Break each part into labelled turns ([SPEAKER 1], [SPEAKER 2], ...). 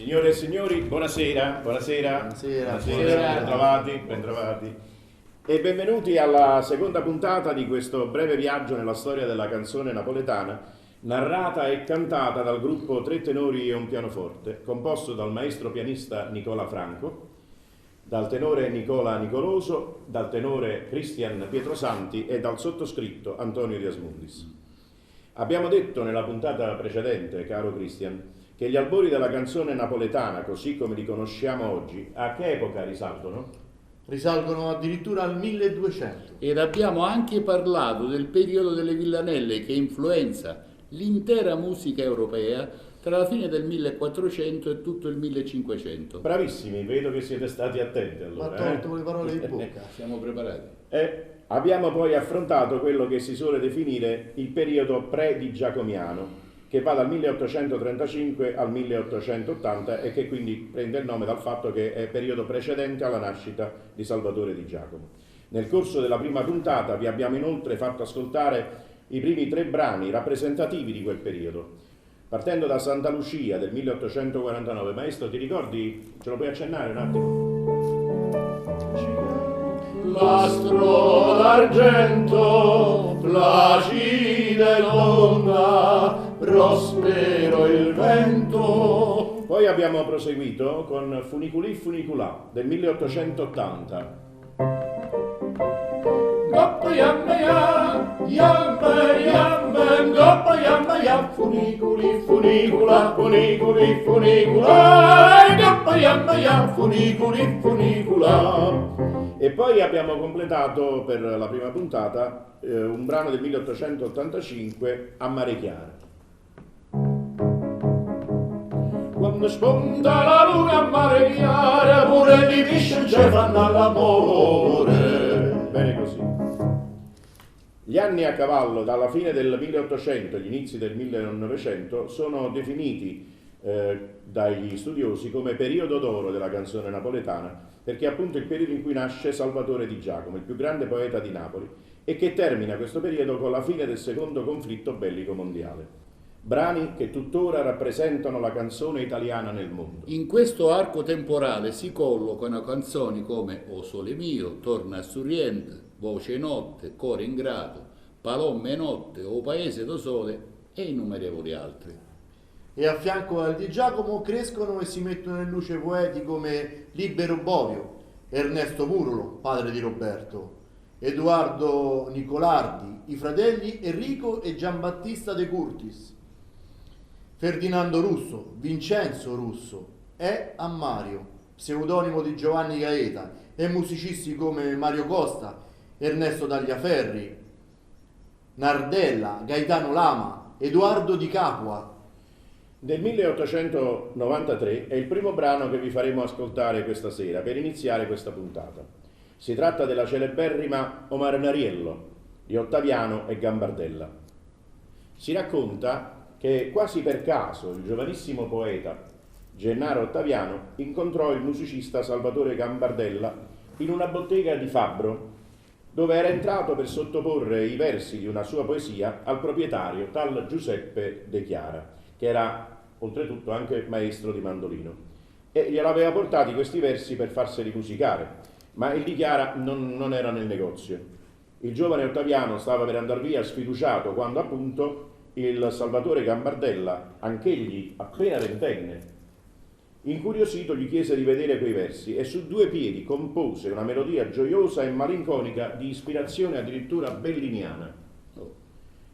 [SPEAKER 1] Signore e signori, buonasera, buonasera, bentrovati, bentrovati e benvenuti alla seconda puntata di questo breve viaggio nella storia della canzone napoletana, narrata e cantata dal gruppo Tre tenori e un pianoforte, composto dal maestro pianista Nicola Franco, dal tenore Nicola Nicoloso, dal tenore Cristian Pietrosanti e dal sottoscritto Antonio Di Asmundis. Abbiamo detto nella puntata precedente, caro Cristian, che gli albori della canzone napoletana, così come li conosciamo oggi, a che epoca risalgono?
[SPEAKER 2] Risalgono addirittura al 1200.
[SPEAKER 3] Ed abbiamo anche parlato del periodo delle villanelle che influenza l'intera musica europea tra la fine del 1400 e tutto il 1500.
[SPEAKER 1] Bravissimi, vedo che siete stati attenti allora.
[SPEAKER 2] Ma tolto le parole in bocca.
[SPEAKER 3] Siamo preparati.
[SPEAKER 1] Abbiamo poi affrontato quello che si suole definire il periodo pre-di-giacomiano, che va dal 1835 al 1880 e che quindi prende il nome dal fatto che è periodo precedente alla nascita di Salvatore Di Giacomo. Nel corso della prima puntata vi abbiamo inoltre fatto ascoltare i primi 3 brani rappresentativi di quel periodo, partendo da Santa Lucia del 1849. Maestro, ti ricordi? Ce lo puoi accennare un attimo?
[SPEAKER 4] L'astro d'argento, placida e l'onda, prospero il vento.
[SPEAKER 1] Poi abbiamo proseguito con Funiculi Funiculà del 1880.
[SPEAKER 4] Goppa yamma ya, yamma yamma, goppa yamma ya, funiculi funicula, funiculi funicula, goppa yamma ya, funiculi funicula.
[SPEAKER 1] E poi abbiamo completato per la prima puntata un brano del 1885, A Mare Chiara.
[SPEAKER 4] Quando spunta la luna a mare chiara, pure di pesce ci fanno all'amore.
[SPEAKER 1] Bene così. Gli anni a cavallo dalla fine del 1800 agli inizi del 1900 sono definiti dagli studiosi come periodo d'oro della canzone napoletana, perché è appunto il periodo in cui nasce Salvatore Di Giacomo, il più grande poeta di Napoli, e che termina questo periodo con la fine del secondo conflitto bellico mondiale. Brani che tuttora rappresentano la canzone italiana nel mondo.
[SPEAKER 3] In questo arco temporale si collocano canzoni come O Sole Mio, Torna a Sorrient, Voce Notte, Core Ingrato, Palomme Notte, O Paese do Sole e innumerevoli altri.
[SPEAKER 2] E a fianco al Di Giacomo crescono e si mettono in luce poeti come Libero Bovio, Ernesto Murolo, padre di Roberto, Edoardo Nicolardi, i fratelli Enrico e Giambattista De Curtis, Ferdinando Russo, Vincenzo Russo, E. Ammario, pseudonimo di Giovanni Gaeta, e musicisti come Mario Costa, Ernesto Tagliaferri, Nardella, Gaetano Lama, Edoardo Di Capua.
[SPEAKER 1] Del 1893 è il primo brano che vi faremo ascoltare questa sera per iniziare questa puntata. Si tratta della celeberrima O Marnariello di Ottaviano e Gambardella. Si racconta che quasi per caso il giovanissimo poeta Gennaro Ottaviano incontrò il musicista Salvatore Gambardella in una bottega di Fabbro, dove era entrato per sottoporre i versi di una sua poesia al proprietario, tal Giuseppe De Chiara, che era oltretutto anche maestro di mandolino, e gliel'aveva portati questi versi per farseli musicare, ma il Di Chiara non era nel negozio. Il giovane Ottaviano stava per andar via sfiduciato quando appunto il Salvatore Gambardella, anch'egli appena ventenne, incuriosito gli chiese di vedere quei versi e su 2 piedi compose una melodia gioiosa e malinconica di ispirazione addirittura belliniana.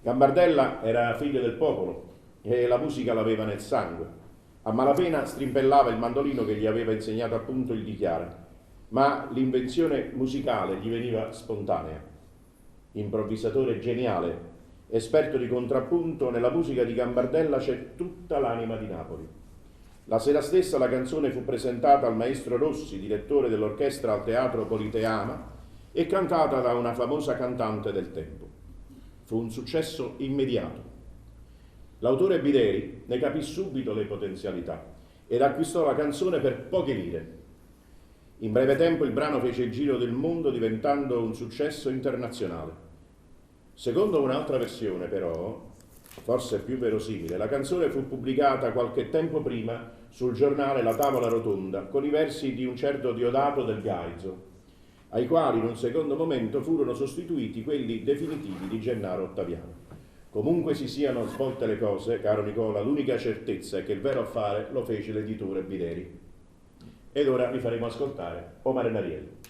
[SPEAKER 1] Gambardella era figlio del popolo e la musica l'aveva nel sangue. A malapena strimpellava il mandolino che gli aveva insegnato appunto il Di Chiara, ma l'invenzione musicale gli veniva spontanea. Improvvisatore geniale, esperto di contrappunto, nella musica di Gambardella c'è tutta l'anima di Napoli. La sera stessa la canzone fu presentata al maestro Rossi, direttore dell'orchestra al Teatro Politeama, e cantata da una famosa cantante del tempo. Fu un successo immediato. L'autore Bideri ne capì subito le potenzialità ed acquistò la canzone per poche lire. In breve tempo il brano fece il giro del mondo diventando un successo internazionale. Secondo un'altra versione, però, forse più verosimile. La canzone fu pubblicata qualche tempo prima sul giornale La Tavola Rotonda con i versi di un certo Diodato del Gaizo, ai quali in un secondo momento furono sostituiti quelli definitivi di Gennaro Ottaviano. Comunque si siano svolte le cose, caro Nicola, l'unica certezza è che il vero affare lo fece l'editore Bideri. Ed ora vi faremo ascoltare Omar Nariello.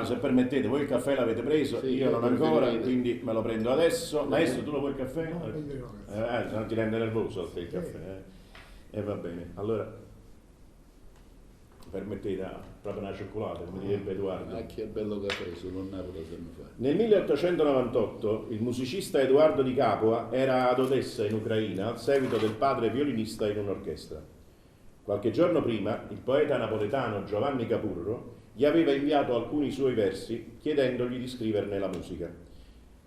[SPEAKER 1] Se permettete, voi il caffè l'avete preso,
[SPEAKER 3] sì,
[SPEAKER 1] io non ancora, quindi me lo prendo adesso. Maestro, tu lo vuoi il caffè?
[SPEAKER 5] No,
[SPEAKER 1] Se no ti rende nervoso il caffè. Va bene, allora permettete, proprio una cioccolata, come direbbe Edoardo.
[SPEAKER 3] Ah, che bello caffè, solo a Napoli lo sanno fare.
[SPEAKER 1] Nel 1898 il musicista Edoardo di Capua era ad Odessa in Ucraina al seguito del padre violinista in un'orchestra. Qualche giorno prima il poeta napoletano Giovanni Capurro gli aveva inviato alcuni suoi versi chiedendogli di scriverne la musica.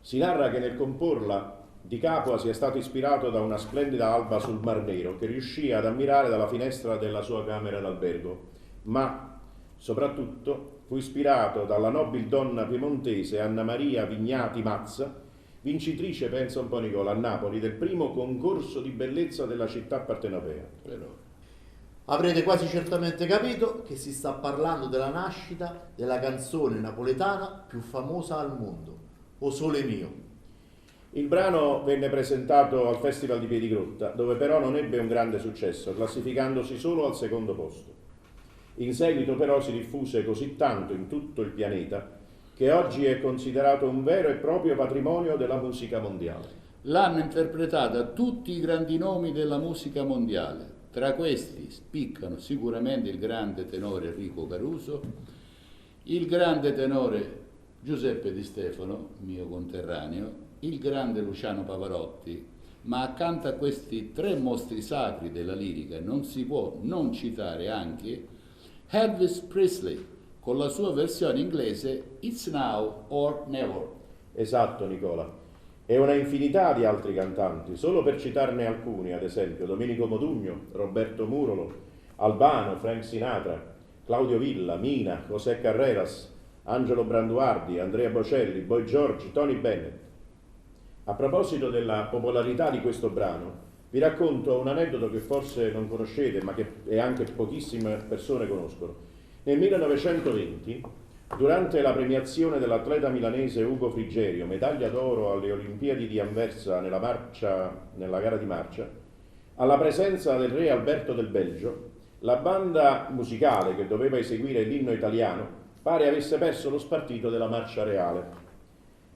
[SPEAKER 1] Si narra che nel comporla Di Capua sia stato ispirato da una splendida alba sul Mar Nero che riuscì ad ammirare dalla finestra della sua camera d'albergo, ma soprattutto fu ispirato dalla nobile donna piemontese Anna Maria Vignati Mazza, vincitrice, pensa un po' Nicola, a Napoli del primo concorso di bellezza della città partenopea.
[SPEAKER 3] Però
[SPEAKER 2] Avrete quasi certamente capito che si sta parlando della nascita della canzone napoletana più famosa al mondo, O Sole Mio.
[SPEAKER 1] Il brano venne presentato al Festival di Piedigrotta, dove però non ebbe un grande successo, classificandosi solo al secondo posto. In seguito però si diffuse così tanto in tutto il pianeta che oggi è considerato un vero e proprio patrimonio della musica mondiale.
[SPEAKER 3] l'hanno interpretata tutti i grandi nomi della musica mondiale. Tra questi spiccano sicuramente il grande tenore Enrico Caruso, il grande tenore Giuseppe Di Stefano, mio conterraneo, il grande Luciano Pavarotti, ma accanto a questi tre mostri sacri della lirica non si può non citare anche Elvis Presley con la sua versione inglese It's Now or Never.
[SPEAKER 1] Esatto, Nicola. E una infinità di altri cantanti, solo per citarne alcuni, ad esempio Domenico Modugno, Roberto Murolo, Albano, Frank Sinatra, Claudio Villa, Mina, José Carreras, Angelo Branduardi, Andrea Bocelli, Boy George, Tony Bennett. A proposito della popolarità di questo brano, vi racconto un aneddoto che forse non conoscete, ma che anche pochissime persone conoscono. Nel 1920, durante la premiazione dell'atleta milanese Ugo Frigerio, medaglia d'oro alle Olimpiadi di Anversa nella gara di marcia, alla presenza del re Alberto del Belgio, la banda musicale che doveva eseguire l'inno italiano pare avesse perso lo spartito della marcia reale.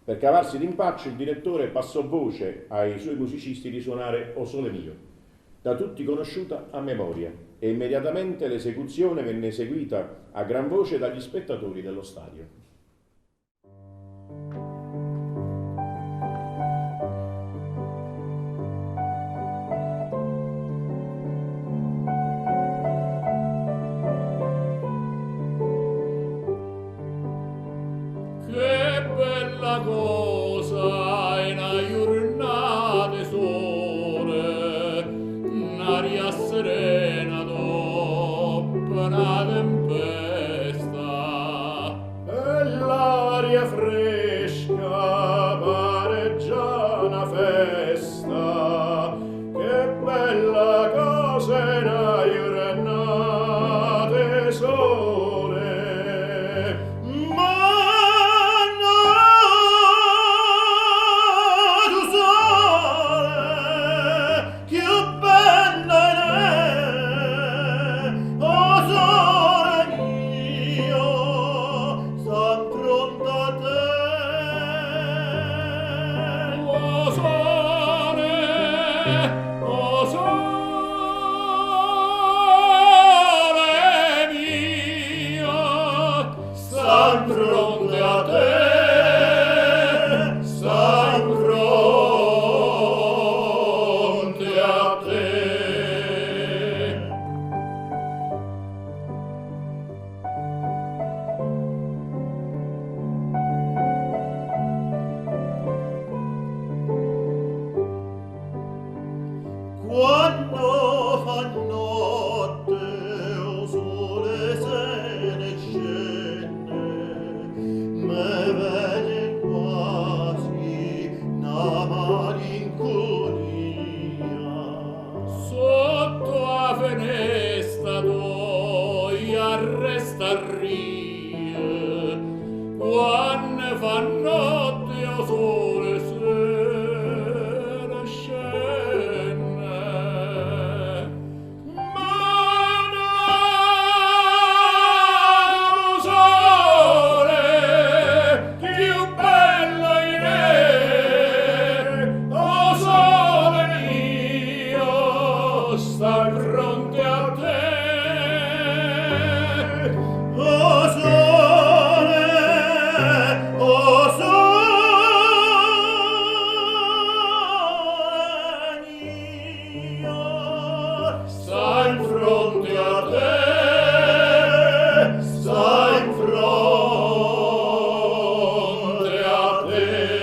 [SPEAKER 1] Per cavarsi d'impaccio il direttore passò voce ai suoi musicisti di suonare O Sole Mio, da tutti conosciuta a memoria, e immediatamente l'esecuzione venne eseguita a gran voce dagli spettatori dello stadio.
[SPEAKER 4] Che bella cosa è una giornata sole, un'aria serena dopo una tempesta, e l'aria fresca pare già una festa. Che bella cosa è una giornata sole, quando fa notte o sole se ne scende, me vede quasi una malinconia. Sotto la finestra noi a restare, quando fa notte o sole se ne scende. Sta fronte a te. sta in fronte a te, sta in fronte a te.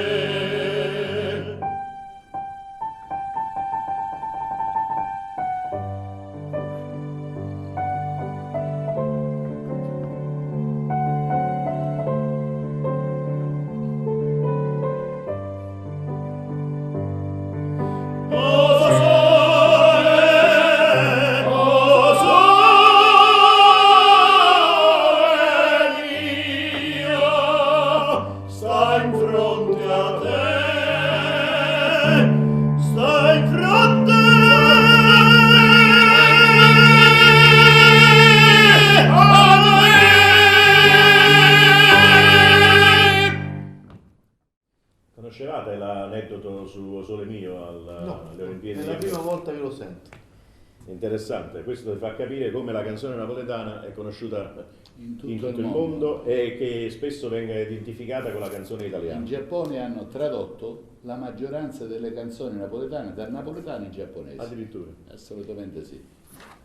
[SPEAKER 1] Conoscevate l'aneddoto su O Sole Mio alle Olimpiadi?
[SPEAKER 2] È la prima volta che lo sento.
[SPEAKER 1] Interessante, questo fa capire come la canzone napoletana è conosciuta
[SPEAKER 3] In tutto
[SPEAKER 1] in tutto
[SPEAKER 3] il
[SPEAKER 1] il
[SPEAKER 3] mondo.
[SPEAKER 1] mondo e che spesso venga identificata con la canzone italiana.
[SPEAKER 3] In Giappone hanno tradotto la maggioranza delle canzoni napoletane dal napoletano in giapponese.
[SPEAKER 1] Addirittura.
[SPEAKER 3] Assolutamente sì.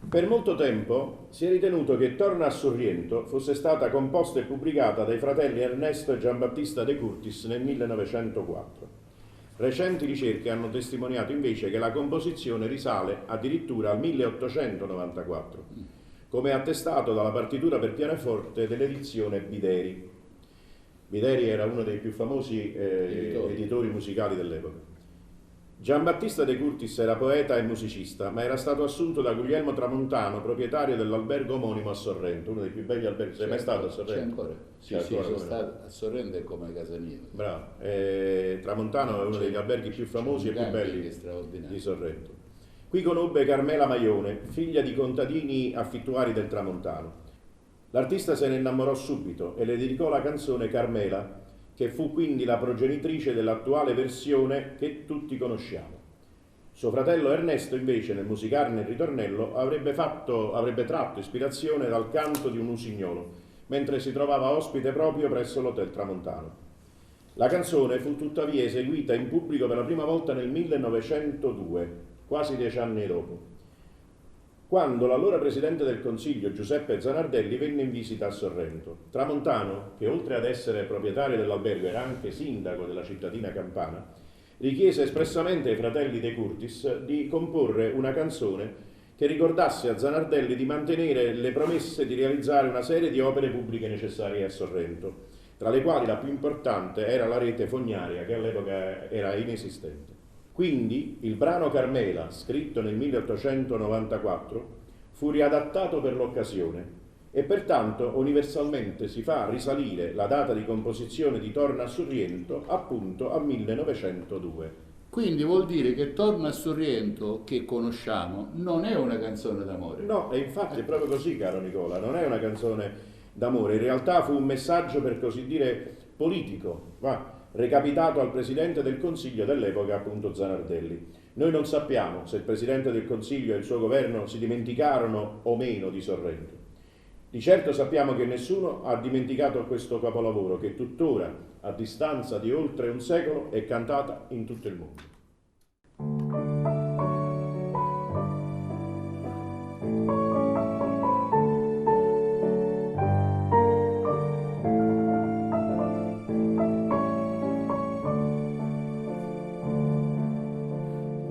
[SPEAKER 1] Per molto tempo si è ritenuto che Torna a Sorrento fosse stata composta e pubblicata dai fratelli Ernesto e Giambattista De Curtis nel 1904. Recenti ricerche hanno testimoniato invece che la composizione risale addirittura al 1894, come attestato dalla partitura per pianoforte dell'edizione Bideri. Bideri era uno dei più famosi editori musicali dell'epoca. Giambattista De Curtis era poeta e musicista, ma era stato assunto da Guglielmo Tramontano, proprietario dell'albergo omonimo a Sorrento, uno dei più belli alberghi. Sei mai stato a Sorrento?
[SPEAKER 3] C'è ancora? Sì,
[SPEAKER 1] C'è
[SPEAKER 3] sì,
[SPEAKER 1] ancora,
[SPEAKER 3] sono
[SPEAKER 1] come no?
[SPEAKER 3] stato a Sorrento è come casa mia.
[SPEAKER 1] Bravo. Tramontano è uno degli alberghi più famosi e più belli
[SPEAKER 3] straordinari
[SPEAKER 1] di Sorrento. Qui conobbe Carmela Maione, figlia di contadini affittuari del Tramontano. L'artista se ne innamorò subito e le dedicò la canzone Carmela, che fu quindi la progenitrice dell'attuale versione che tutti conosciamo. Suo fratello Ernesto, invece, nel musicarne il ritornello, avrebbe tratto ispirazione dal canto di un usignolo, mentre si trovava ospite proprio presso l'Hotel Tramontano. La canzone fu tuttavia eseguita in pubblico per la prima volta nel 1902, quasi 10 anni dopo, quando l'allora presidente del Consiglio Giuseppe Zanardelli venne in visita a Sorrento. Tramontano, che oltre ad essere proprietario dell'albergo era anche sindaco della cittadina campana, richiese espressamente ai fratelli De Curtis di comporre una canzone che ricordasse a Zanardelli di mantenere le promesse di realizzare una serie di opere pubbliche necessarie a Sorrento, tra le quali la più importante era la rete fognaria, che all'epoca era inesistente. Quindi il brano Carmela, scritto nel 1894, fu riadattato per l'occasione e pertanto universalmente si fa risalire la data di composizione di Torna a Sorrento appunto al 1902.
[SPEAKER 3] Quindi vuol dire che Torna a Sorrento, che conosciamo, non è una canzone d'amore.
[SPEAKER 1] No, e infatti è proprio così, caro Nicola, non è una canzone d'amore, in realtà fu un messaggio per così dire politico, recapitato al Presidente del Consiglio dell'epoca, appunto Zanardelli. Noi non sappiamo se il Presidente del Consiglio e il suo governo si dimenticarono o meno di Sorrento. Di certo sappiamo che nessuno ha dimenticato questo capolavoro che tuttora, a distanza di oltre un secolo, è cantata in tutto il mondo.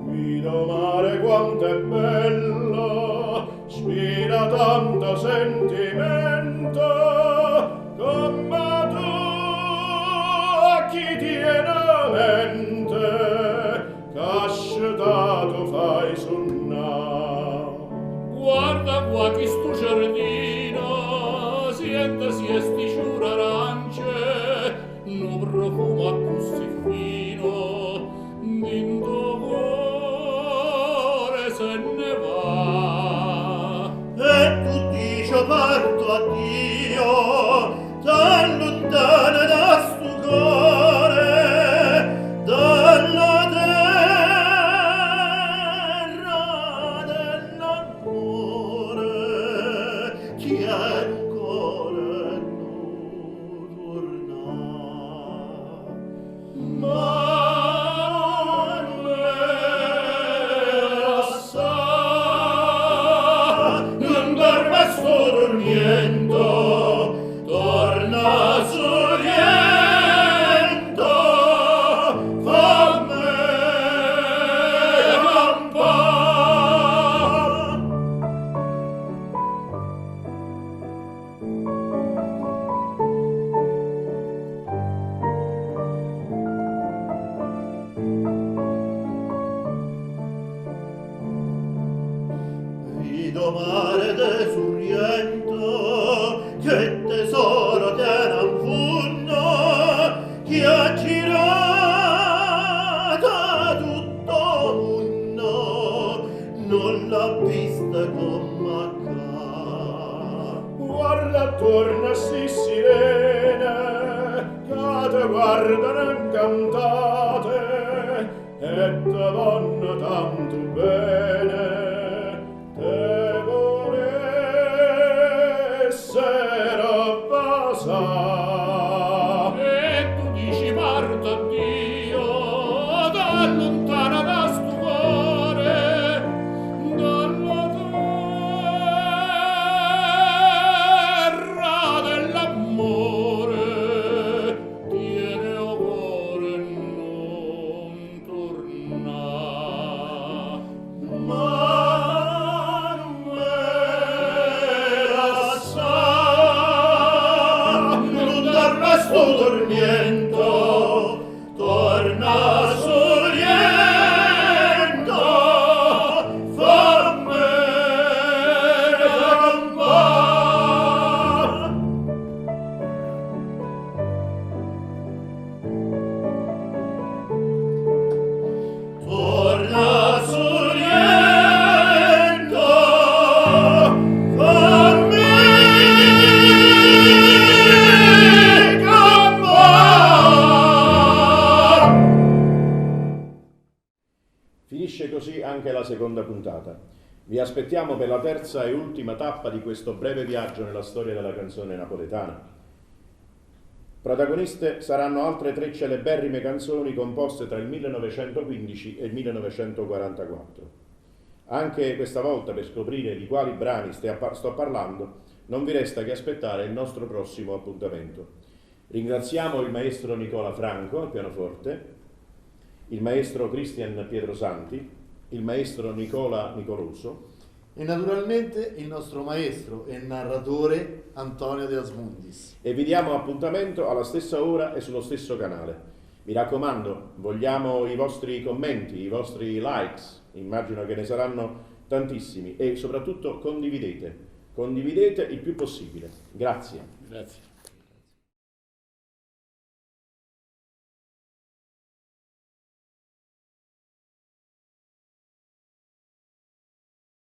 [SPEAKER 4] Guido mare quanto è bello, spira tanto sentimento, come tu a chi tiene a mente, cascetato fai sunnà. Guarda qua chi stu giardino, sientasi e sti sciure arance, no profumo a così fino, d'into cuore se ne va. E tu dici parto a Dio, tan lontana da sto cuore, dalla terra dell'amore, che ancora non torna. Ma Sorriento, torna Sorriento, fammi campare. Ido mare de Sorriento, che tesoro tiene un funno, che ha girata tutto mondo, non l'ha vista come acca.
[SPEAKER 1] Guarda attorno sì sirene, che te guardano incantate, e te vanno tanto bene, te volessero basare.
[SPEAKER 3] E tu dici parta Dio, da lontana da sto cuore, dalla terra dell'amore, tiene o cuore non torna.
[SPEAKER 4] Manuela sa, non dal resto dormiento, torna Sorriento, fammi campare. Torna Sorriento, fammi campare.
[SPEAKER 1] Finisce così anche la seconda puntata. Vi aspettiamo per la terza e ultima tappa di questo breve viaggio nella storia della canzone napoletana. Protagoniste saranno altre 3 celeberrime canzoni composte tra il 1915 e il 1944. Anche questa volta, per scoprire di quali brani sto parlando, non vi resta che aspettare il nostro prossimo appuntamento. Ringraziamo il maestro Nicola Franco al pianoforte, il maestro Cristian Pietrosanti, il maestro Nicola Nicoloso
[SPEAKER 2] E naturalmente il nostro maestro e narratore Antonio De Asmundis.
[SPEAKER 1] e vi diamo appuntamento alla stessa ora e sullo stesso canale. Mi raccomando, vogliamo i vostri commenti, i vostri likes, immagino che ne saranno tantissimi, e soprattutto condividete il più possibile. Grazie.
[SPEAKER 3] Grazie.